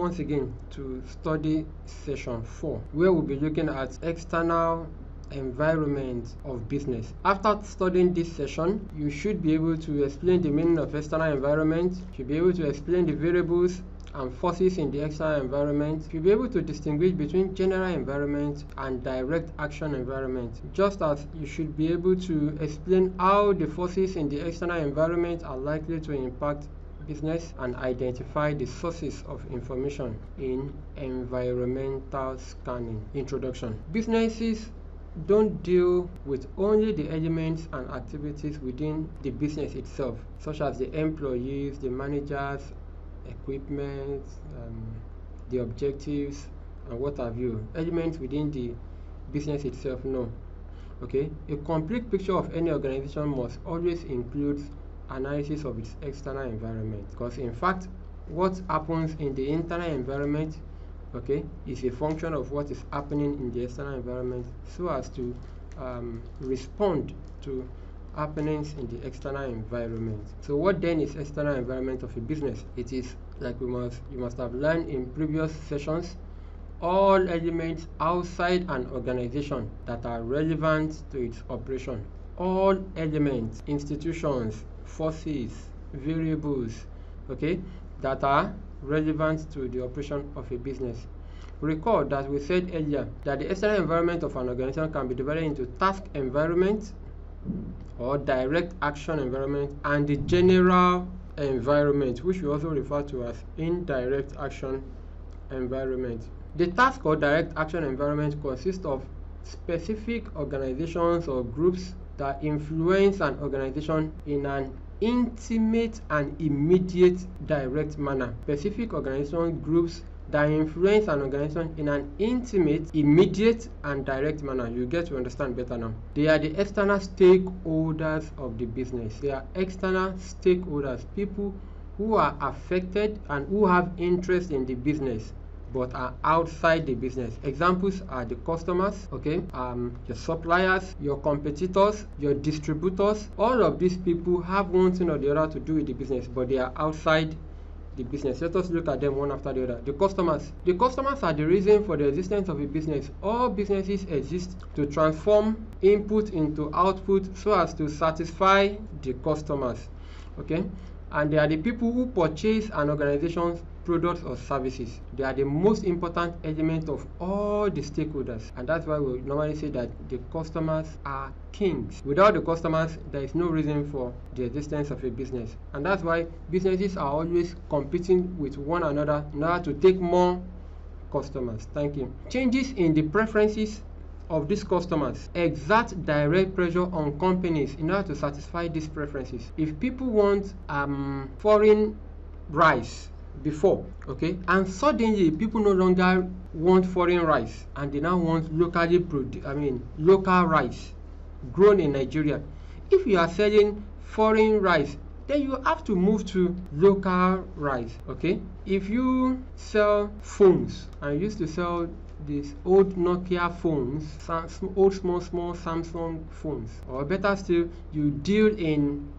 once again to study session 4, where we'll be looking at external environment of business. After studying this session, you should be able to explain the meaning of external environment, you should be able to explain the variables and forces in the external environment. You should be able to distinguish between general environment and direct action environment, just as you should be able to explain how the forces in the external environment are likely to impact business and identify the sources of information in environmental scanning. Introduction. Businesses don't deal with only the elements and activities within the business itself, such as the employees, the managers, equipment, the objectives, and what have you. Elements within the business itself, no. Okay, a complete picture of any organization must always include analysis of its external environment, because in fact what happens in the internal environment, okay, is a function of what is happening in the external environment, so as to respond to happenings in the external environment. So what then is external environment of a business? It is, like you must have learned in previous sessions, all elements outside an organization that are relevant to its operation. All elements, institutions, forces, variables, okay, that are relevant to the operation of a business. Recall that we said earlier that the external environment of an organization can be divided into task environment or direct action environment and the general environment, which we also refer to as indirect action environment. The task or direct action environment consists of specific organizations or groups that influence an organization in an intimate and immediate direct manner. Specific organization groups that influence an organization in an intimate, immediate, and direct manner. You get to understand better now. They are the external stakeholders of the business. They are external stakeholders, people who are affected and who have interest in the business but are outside the business. Examples are the customers, okay, your suppliers, your competitors, your distributors. All of these people have one thing or the other to do with the business, but they are outside the business. Let us look at them one after the other. The customers. The customers are the reason for the existence of a business. All businesses exist to transform input into output so as to satisfy the customers, okay? And they are the people who purchase an organization's products or services. They are the most important element of all the stakeholders, and that's why we normally say that the customers are kings. Without the customers, there is no reason for the existence of a business, and that's why businesses are always competing with one another in order to take more customers. Thank you. Changes in the preferences of these customers exert direct pressure on companies in order to satisfy these preferences. If people want foreign rice before, okay, and suddenly people no longer want foreign rice and they now want local rice grown in Nigeria. If you are selling foreign rice, then you have to move to local rice, okay? If you sell phones, and you used to sell these old Nokia phones, old small Samsung phones, or better still, you deal in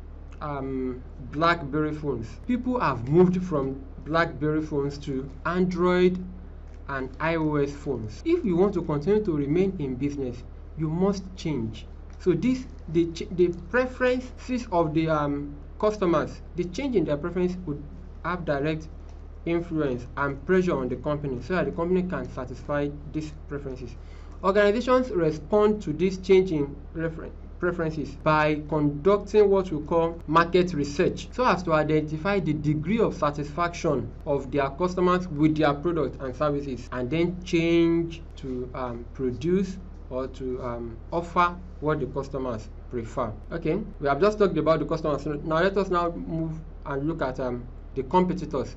BlackBerry phones. People have moved from BlackBerry phones to Android and iOS phones. If you want to continue to remain in business, you must change. So the preferences of the customers, the change in their preference would have direct influence and pressure on the company so that the company can satisfy these preferences. Organizations respond to this changing preferences by conducting what we call market research, so as to identify the degree of satisfaction of their customers with their products and services, and then change to produce or to offer what the customers prefer. Okay, we have just talked about the customers. So now let us now move and look at the competitors.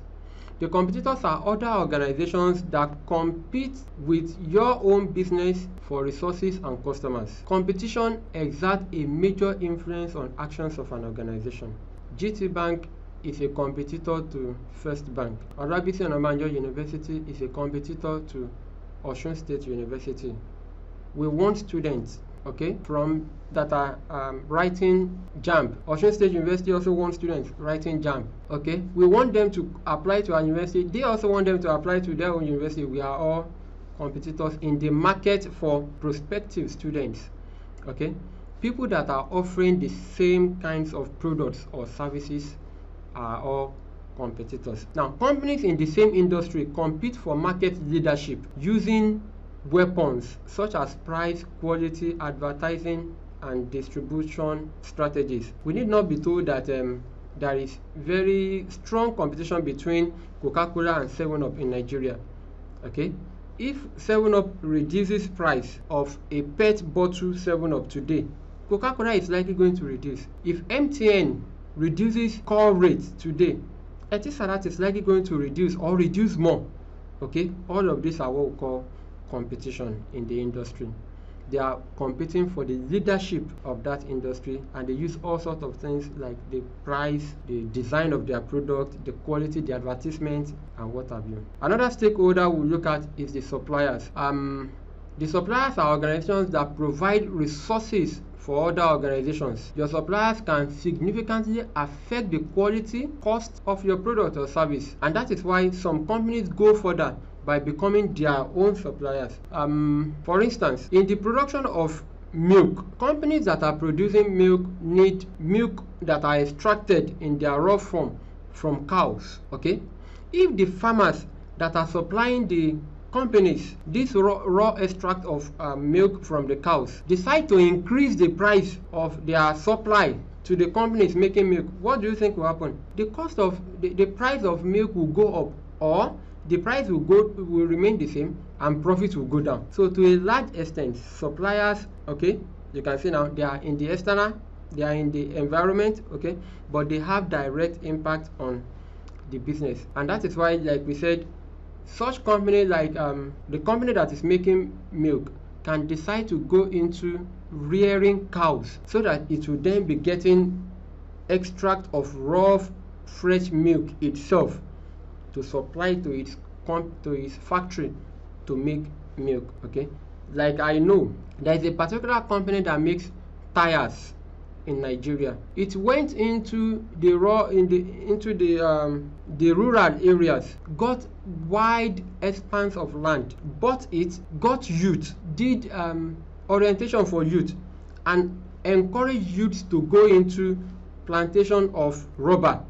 The competitors are other organizations that compete with your own business for resources and customers. Competition exerts a major influence on actions of an organization. GT Bank is a competitor to First Bank. Olabisi Onabanjo University is a competitor to Osun State University. We want students okay, from that are writing JAMB. Osun State University also wants students writing JAMB. Okay, we want them to apply to our university. They also want them to apply to their own university. We are all competitors in the market for prospective students. Okay, people that are offering the same kinds of products or services are all competitors. Now, companies in the same industry compete for market leadership using weapons such as price, quality, advertising, and distribution strategies. We need not be told that there is very strong competition between Coca-Cola and 7-Up in Nigeria. Okay, if 7-Up reduces price of a PET bottle 7-Up today, Coca-Cola is likely going to reduce. If MTN reduces call rate today, Etisalat is likely going to reduce or reduce more. Okay, all of these are what we call competition in the industry. They are competing for the leadership of that industry, and they use all sorts of things like the price, the design of their product, the quality, the advertisement, and what have you. Another stakeholder we look at is the suppliers. The suppliers are organizations that provide resources for other organizations. Your suppliers can significantly affect the quality, cost of your product or service, and that is why some companies go further by becoming their own suppliers. For instance, in the production of milk, companies that are producing milk need milk that are extracted in their raw form from cows. Okay, if the farmers that are supplying the companies this raw extract of milk from the cows decide to increase the price of their supply to the companies making milk, what do you think will happen? The cost of the price of milk will go up, or the price will remain the same and profit will go down. So to a large extent, suppliers, okay, you can see now they are in the external, they are in the environment, okay, but they have direct impact on the business. And that is why, like we said, such company like the company that is making milk can decide to go into rearing cows so that it will then be getting extract of raw fresh milk itself to supply to its factory to make milk. Okay, like I know there is a particular company that makes tires in Nigeria. It went into the rural areas, got wide expanse of land, bought it, got youth, did orientation for youth, and encouraged youths to go into plantation of rubber.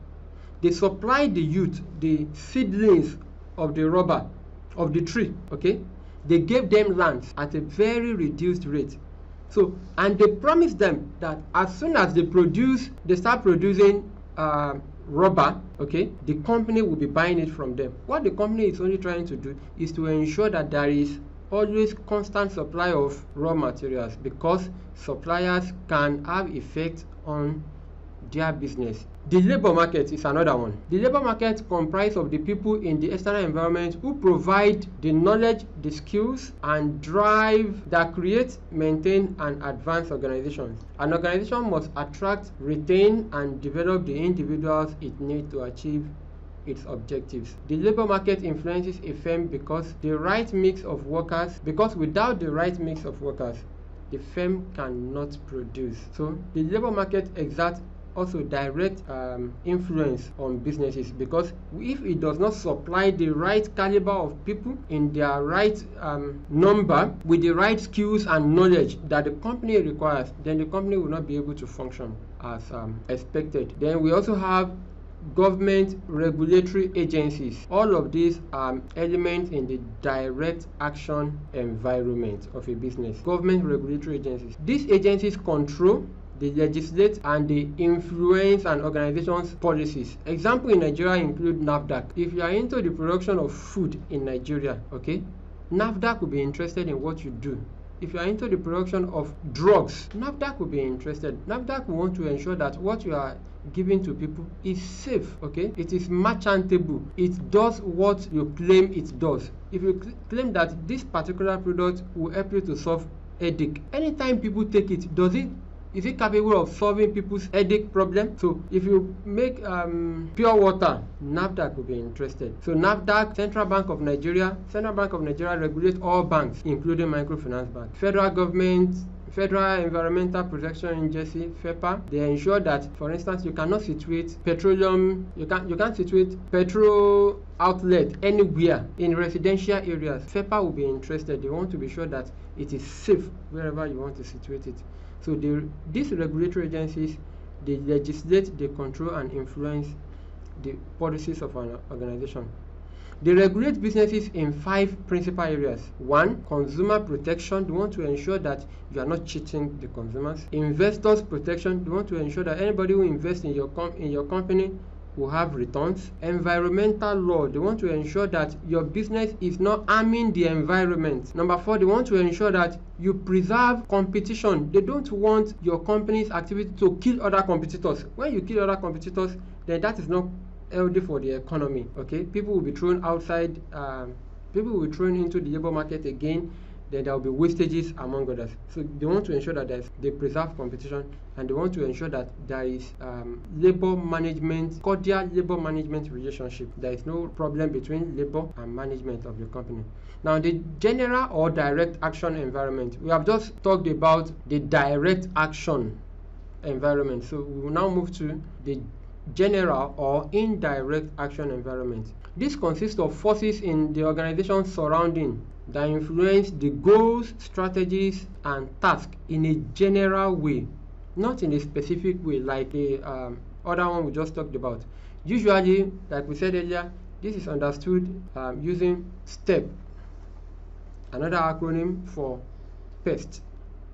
They supplied the youth the seedlings of the rubber, of the tree. Okay, they gave them lands at a very reduced rate. So, and they promised them that as soon as they start producing rubber, okay, the company will be buying it from them. What the company is only trying to do is to ensure that there is always constant supply of raw materials, because suppliers can have effect on their business. The labor market is another one. The labor market comprises of the people in the external environment who provide the knowledge, the skills, and drive that create, maintain, and advance organizations. An organization must attract, retain, and develop the individuals it needs to achieve its objectives. The labor market influences a firm because without the right mix of workers, the firm cannot produce. So the labor market exerts also direct influence on businesses, because if it does not supply the right caliber of people in their right number with the right skills and knowledge that the company requires, then the company will not be able to function as expected. Then we also have government regulatory agencies. All of these are elements in the direct action environment of a business. Government regulatory agencies. These agencies control, they legislate, and they influence an organization's policies. Example in Nigeria include NAFDAC. If you are into the production of food in Nigeria, okay, NAFDAC will be interested in what you do. If you are into the production of drugs, NAFDAC will be interested. NAFDAC will want to ensure that what you are giving to people is safe, okay? It is merchantable. It does what you claim it does. If you claim that this particular product will help you to solve headache, anytime people take it, does it is it capable of solving people's headache problem? So if you make pure water, NAFDAC will be interested. So NAFDAC, Central Bank of Nigeria regulates all banks, including microfinance banks. Federal government, Federal Environmental Protection Agency, FEPA, they ensure that, for instance, you cannot situate petroleum, you can't situate petrol outlet anywhere in residential areas. FEPA will be interested. They want to be sure that it is safe wherever you want to situate it. So these regulatory agencies, they legislate, they control and influence the policies of an organization. They regulate businesses in 5 principal areas. 1, consumer protection. They want to ensure that you are not cheating the consumers. Investors protection. They want to ensure that anybody who invests in your company will have returns. Environmental law. They want to ensure that your business is not harming the environment. Number 4, they want to ensure that you preserve competition. They don't want your company's activity to kill other competitors. When you kill other competitors, then that is not healthy for the economy. Okay, people will be thrown outside, people will be thrown into the labor market again, then there will be wastages among others. So they want to ensure that they preserve competition, and they want to ensure that there is labor management, cordial labor management relationship. There is no problem between labor and management of the company. Now, the general or direct action environment, we have just talked about the direct action environment. So we will now move to the general or indirect action environment. This consists of forces in the organization surrounding that influence the goals, strategies, and tasks in a general way, not in a specific way like the other one we just talked about. Usually, like we said earlier, this is understood using STEP, another acronym for PEST: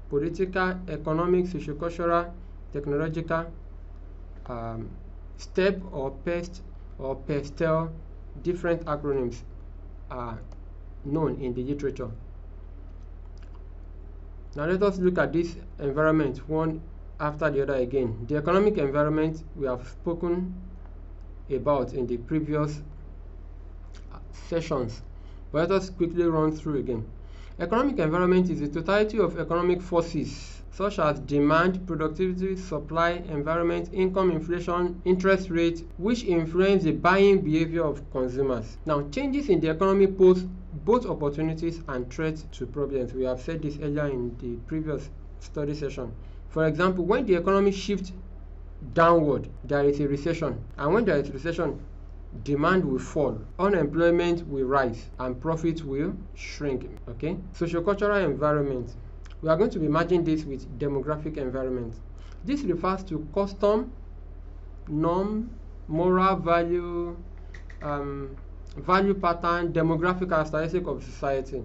political, economic, sociocultural, technological. STEP or PEST or PESTEL, different acronyms are known in the literature. Now let us look at this environment one after the other again. The economic environment we have spoken about in the previous sessions, but let us quickly run through again. Economic environment is the totality of economic forces such as demand, productivity, supply, environment, income, inflation, interest rate, which influence the buying behavior of consumers. Now, changes in the economy pose both opportunities and threats to problems. We have said this earlier in the previous study session. For example, when the economy shifts downward, there is a recession. And when there is recession, demand will fall, unemployment will rise, and profits will shrink. Okay? Sociocultural environment. We are going to be merging this with demographic environment. This refers to custom, norm, moral value, value pattern, demographic characteristic of society.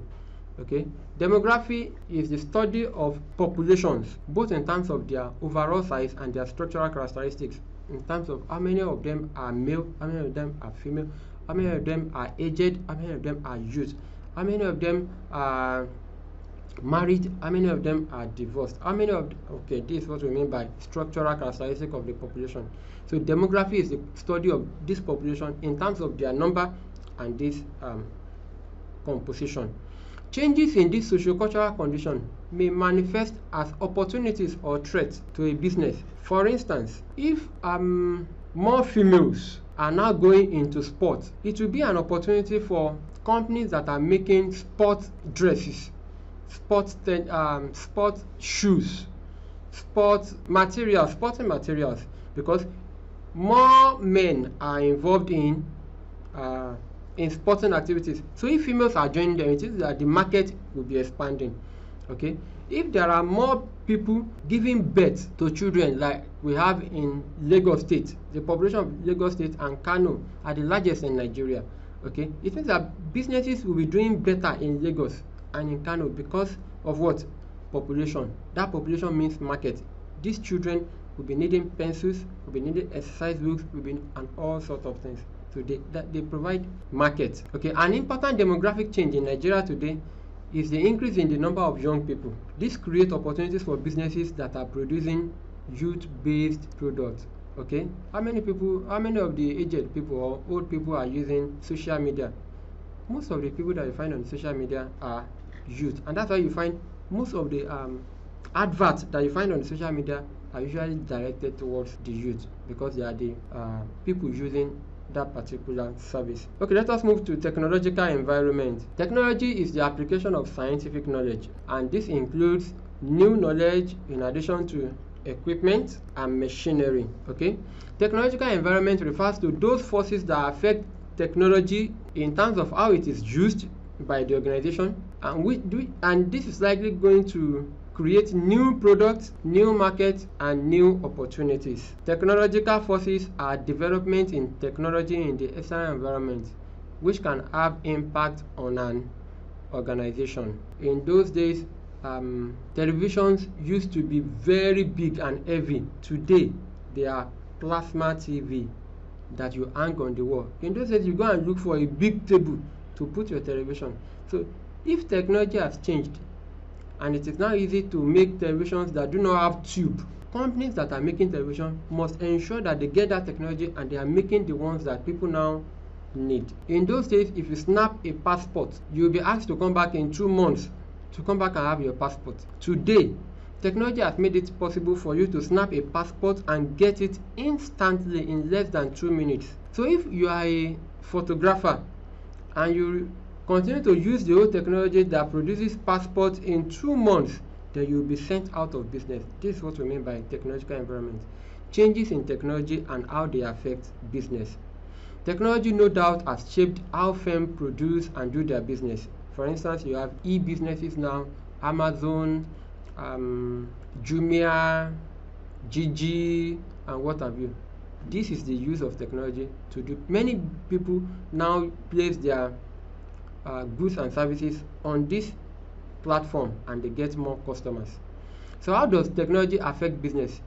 Okay, demography is the study of populations, both in terms of their overall size and their structural characteristics, in terms of how many of them are male, how many of them are female, how many of them are aged, how many of them are youth, how many of them are married, how many of them are divorced, how many of okay, this is what we mean by structural characteristic of the population. So demography is the study of this population in terms of their number and this composition. Changes in this sociocultural condition may manifest as opportunities or threats to a business. For instance, if more females are now going into sports, it will be an opportunity for companies that are making sports dresses, sports shoes, sporting materials, because more men are involved in sporting activities. So if females are joining them, it is that the market will be expanding. Okay, if there are more people giving birth to children like we have in Lagos State, the population of Lagos State and Kano are the largest in Nigeria. Okay, it means that businesses will be doing better in Lagos and in Kano because of what? Population. That population means market. These children will be needing pencils, will be needing exercise books, will be and all sorts of things. So they provide market. Okay, an important demographic change in Nigeria today is the increase in the number of young people. This creates opportunities for businesses that are producing youth-based products. Okay, how many of the aged people or old people are using social media? Most of the people that you find on social media are youth, and that's why you find most of the adverts that you find on social media are usually directed towards the youth because they are the people using that particular service. Okay, let us move to technological environment. Technology is the application of scientific knowledge, and this includes new knowledge in addition to equipment and machinery. Okay, technological environment refers to those forces that affect technology in terms of how it is used by the organization, and this is likely going to create new products, new markets, and new opportunities. Technological forces are development in technology in the external environment which can have impact on an organization. In those days, televisions used to be very big and heavy. Today, they are plasma TV that you hang on the wall. In those days, you go and look for a big table to put your television. So if technology has changed and it is now easy to make televisions that do not have tube, companies that are making television must ensure that they get that technology and they are making the ones that people now need. In those days, if you snap a passport, you will be asked to come back in 2 months to come back and have your passport. Today, technology has made it possible for you to snap a passport and get it instantly in less than 2 minutes. So if you are a photographer and you continue to use the old technology that produces passports in 2 months, then you will be sent out of business. This is what we mean by technological environment. Changes in technology and how they affect business. Technology, no doubt, has shaped how firms produce and do their business. For instance, you have e-businesses now, Amazon, Jumia, Gigi, and what have you. This is the use of technology to do. Many people now place their goods and services on this platform and they get more customers. So how does technology affect business?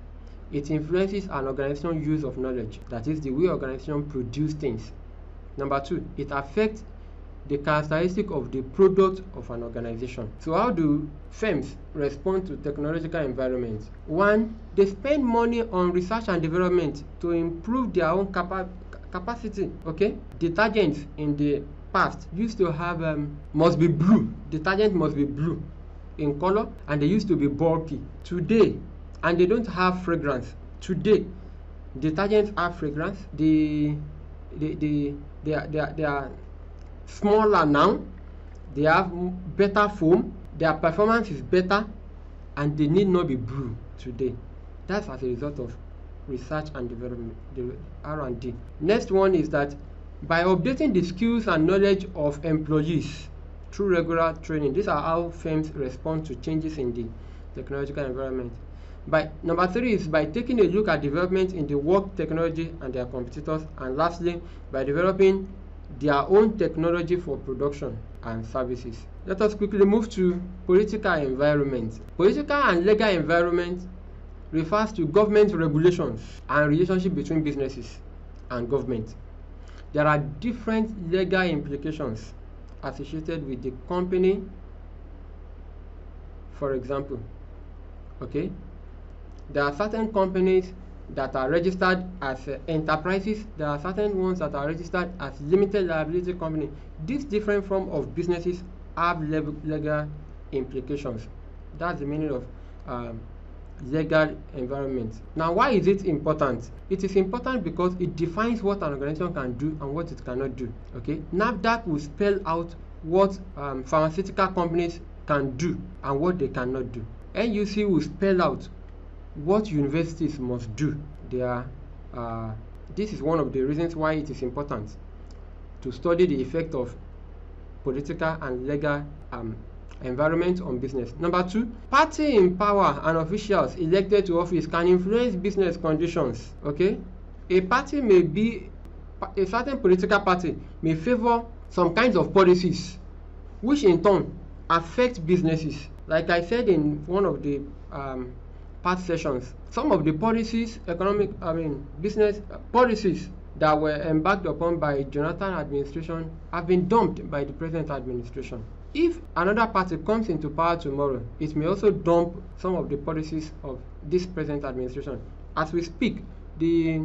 It influences an organization's use of knowledge, that is the way organization produce things. Number 2, it affects the characteristic of the product of an organization. So how do firms respond to technological environments? 1, they spend money on research and development to improve their own capacity. Okay, detergents in the past used to have must be blue. Detergent must be blue in color, and they used to be bulky. Today, and they don't have fragrance. Today, detergents have fragrance. They are smaller now. They have better foam. Their performance is better, and they need not be blue today. That's as a result of research and development, the R&D. Next one is that by updating the skills and knowledge of employees through regular training, these are how firms respond to changes in the technological environment. Number 3 is by taking a look at development in the work technology and their competitors, and lastly, by developing their own technology for production and services. Let us quickly move to political environment. Political and legal environment refers to government regulations and relationship between businesses and government. There are different legal implications associated with the company. For example, okay, there are certain companies that are registered as enterprises. There are certain ones that are registered as limited liability company. These different forms of businesses have legal implications. That's the meaning of legal environment. Now, why is it important? It is important because it defines what an organization can do and what it cannot do. Okay, NAFDAC will spell out what pharmaceutical companies can do and what they cannot do. NUC will spell out what universities must do. This is one of the reasons why it is important to study the effect of political and legal environment on business. Number 2, party in power and officials elected to office can influence business conditions. Okay, a certain political party may favor some kinds of policies, which in turn affect businesses. Like I said in one of the past sessions, some of the policies, business policies that were embarked upon by Jonathan administration have been dumped by the present administration. If another party comes into power tomorrow, it may also dump some of the policies of this present administration. As we speak, the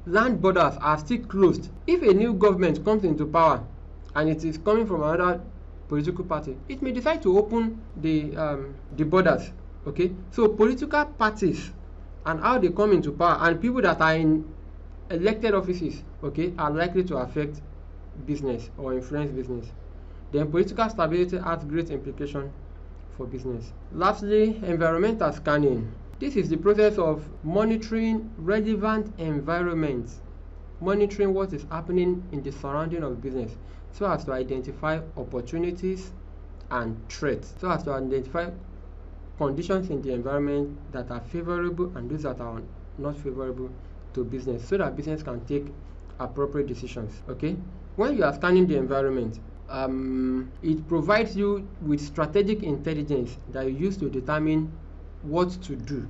land borders are still closed. If a new government comes into power and it is coming from another political party, it may decide to open the borders Okay, so political parties and how they come into power and people that are in elected offices, okay, are likely to affect business or influence business. Then political stability has great implication for business. Lastly, environmental scanning. This is the process of monitoring relevant environments, monitoring what is happening in the surrounding of business so as to identify opportunities and threats, so as to identify conditions in the environment that are favorable and those that are not favorable to business, so that business can take appropriate decisions. Okay, when you are scanning the environment, it provides you with strategic intelligence that you use to determine what to do.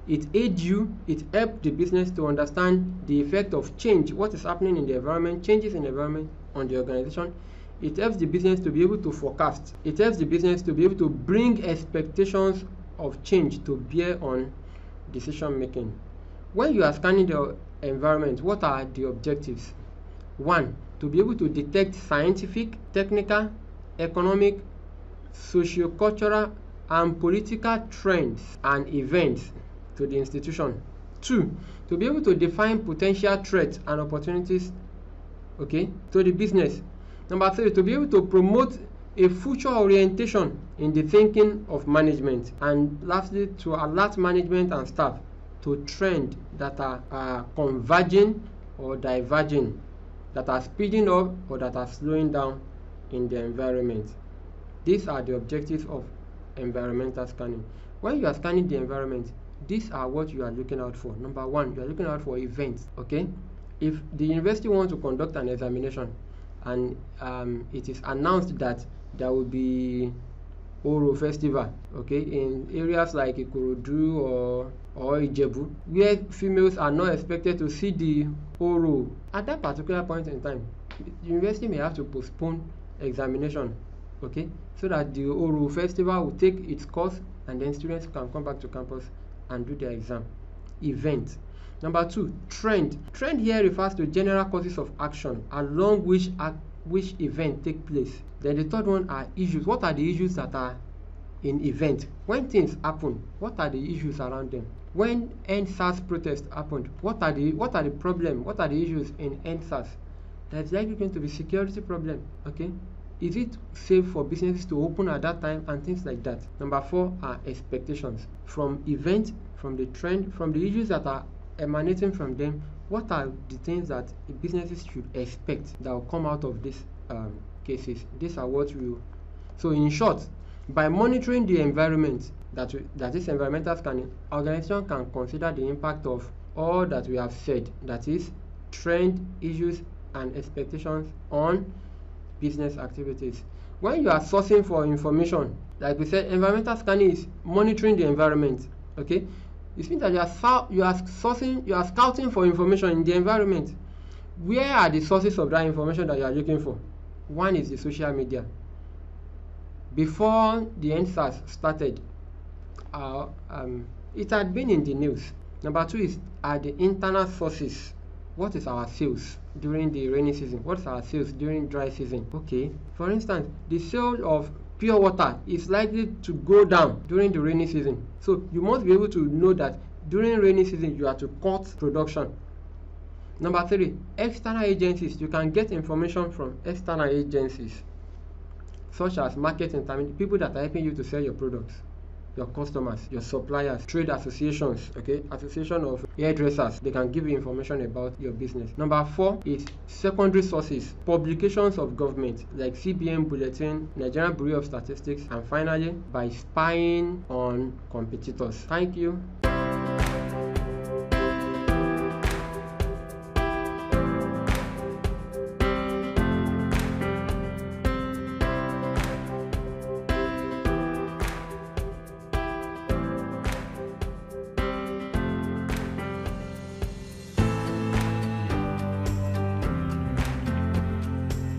It aids you, it helps the business to understand the effect of change, what is happening in the environment, changes in the environment on the organization. It helps the business to be able to forecast. It helps the business to be able to bring expectations of change to bear on decision making. When you are scanning the environment, what are the objectives? One, to be able to detect scientific, technical, economic, socio-cultural, and political trends and events to the institution. Two, to be able to define potential threats and opportunities, okay, to the business. Number three, to be able to promote a future orientation in the thinking of management. And lastly, to alert management and staff to trends that are converging or diverging, that are speeding up or that are slowing down in the environment. These are the objectives of environmental scanning. When you are scanning the environment, these are what you are looking out for. Number one, you are looking out for events. Okay, if the university wants to conduct an examination and it is announced that there will be Oro festival, okay, in areas like Ikorodu or Ijebu, where females are not expected to see the Oro at that particular point in time, the university may have to postpone examination, okay, so that the Oro festival will take its course and then students can come back to campus and do their exam. Event. Number two, trend. Trend here refers to general courses of action along which event take place. Then the third one are issues. What are the issues that are in event? When things happen, what are the issues around them? When EndSARS protest happened, what are the problem? What are the issues in EndSARS? There's likely going to be security problem. Okay, is it safe for businesses to open at that time and things like that? Number four are expectations from event, from the trend, from the issues that are emanating from them. What are the things that businesses should expect that will come out of these cases? These are what you. So in short, by monitoring the environment, that is environmental scanning, organization can consider the impact of all that we have said, that is trend, issues, and expectations on business activities. When you are sourcing for information, like we said, environmental scanning is monitoring the environment. Okay, it means that you are scouting for information in the environment. Where are the sources of that information that you are looking for? One is the social media. Before the EndSARS started, it had been in the news. Number two are the internal sources. What is our sales during the rainy season? What is our sales during dry season? Okay, for instance, the sale of pure water is likely to go down during the rainy season. So you must be able to know that during rainy season you have to cut production. Number three, external agencies. You can get information from external agencies such as market intermediaries, people that are helping you to sell your products, your customers, your suppliers, trade associations, okay, association of hairdressers. They can give you information about your business. Number four is secondary sources, publications of government like CBN Bulletin, Nigerian Bureau of Statistics, and finally by spying on competitors. Thank you.